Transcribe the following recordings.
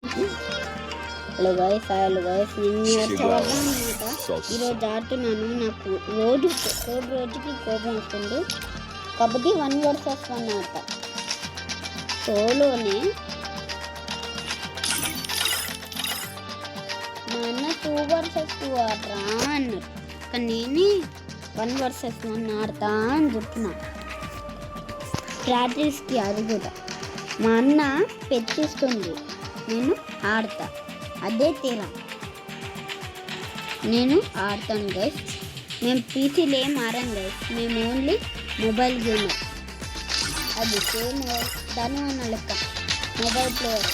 Hello guys నేను అనమాట ఈరోజు ఆడుతున్నాను. నాకు రోజుకి కోపం వస్తుంది కాబట్టి 1 vs 1 ఆట సోలోనే. మా అన్న 2 vs 2 ఆడరా అన్నారు, కానీ నేనే 1 vs 1 ఆడతా అని చెప్తున్నా. ప్రాక్టీస్కి అది కూడా మా అన్న పెట్టిస్తుంది, నేను ఆడతా. అదే తేడా, నేను ఆడతాను గైస్. మేము పీసీలో ఏం ఆడాం గైస్, మేము ఓన్లీ మొబైల్ గేమర్. అది సేమ్ దాని ఉన్న లెక్క మొబైల్ ప్లేయర్.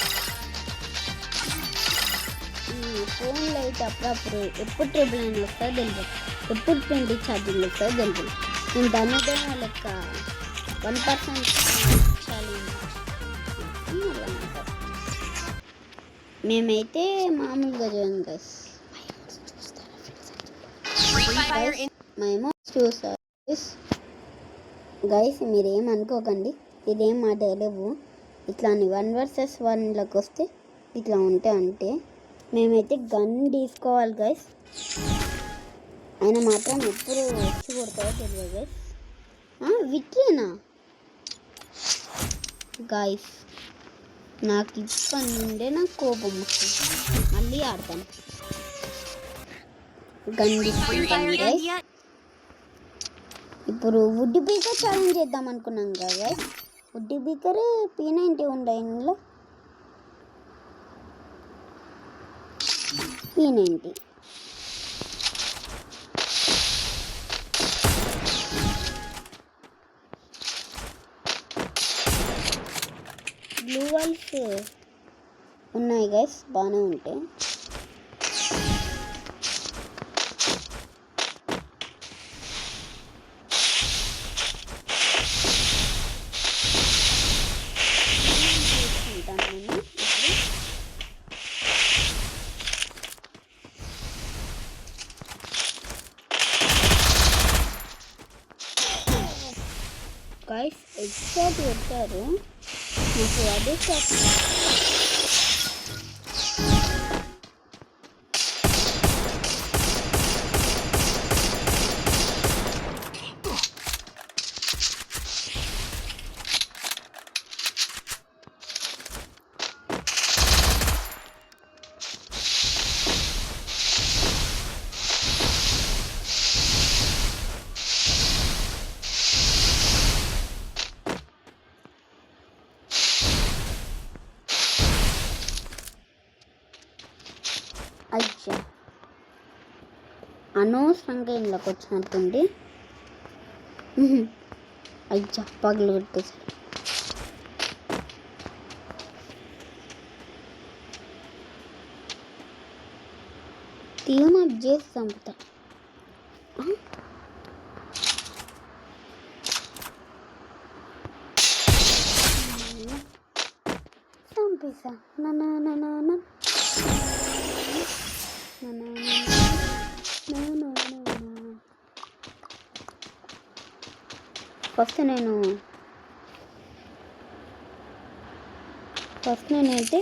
ఫోన్లో అయితే అప్పుడప్పుడు ఎప్పుడు ట్రిపుల్ 9 వస్తుందో తెలియదు, ఎప్పుడు 20 ఛార్జింగ్ వస్తుందో తెలియదు. నేను దానిదేమో లెక్క 1% మేమైతే మామూలుగా చేయం గైస్. మేము చూసారు గైస్, మీరేమనుకోకండి, ఇదేం మా డైలేవు. ఇట్లా 1 vs 1 వస్తే ఇట్లా అంటే మేమైతే గన్ తీసుకోవాలి గైస్. ఆయన మాత్రం ఎప్పుడు వచ్చి కొడతారో తెలియదు గైస్. విట్లేనా గైస్, నాకు ఇప్పటి నుండే నాకు కోపం వస్తుంది. మళ్ళీ ఆడతాను, గండిస్తాను గైస్. ఇప్పుడు వుడ్ బీకర్ ఛాలెంజ్ చేద్దాం అనుకున్నాం కదా గైస్. వుడ్ బీకర్ P90 ఉండే ఇందులో P90. బ్లూ వాల్స్ ఉన్నాయి గైస్, బాగానే ఉంటాయి. గైస్ ఎగ్జాక్ట్ పెట్టారు, నాకు అదే షాక్. అయ్యా, అనవసరంగా ఇంట్లోకి వచ్చినట్టుంది. అయ్యా, పగలు కొట్టేసారు. తీయమని చేసి చంపుతా. చంపేసా ఫస్ట్ నేనైతే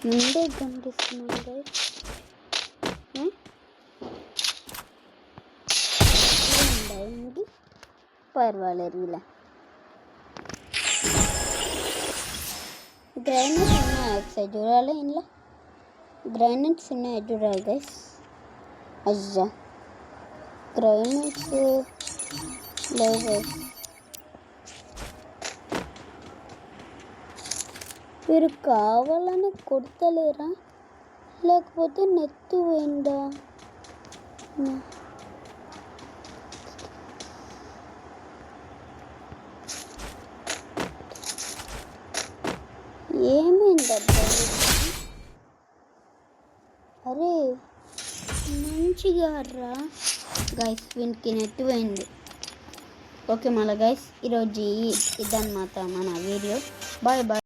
ముందే కనిపిస్తున్నాను గైస్. పర్వాలేదు, ఇలా గ్రైనెట్స్ ఉన్నాయి. ఒకసారి చూడాలి, ఇంట్లో గ్రైనెట్స్ ఉన్నాయి, చూడాలి గైస్. అయ్యా, గ్రైనెట్స్ లేవు గైస్. మీరు కావాలని కొడతలేరా, లేకపోతే నెత్తి పోయిందా? ఏమైందబ్బా? అరే మంచిగా రా గైస్, వీనికి నెట్ పోయింది. ఓకే మళ్ళీ గైస్, ఈరోజు ఇదన్నమాట మన వీడియో. Bye bye.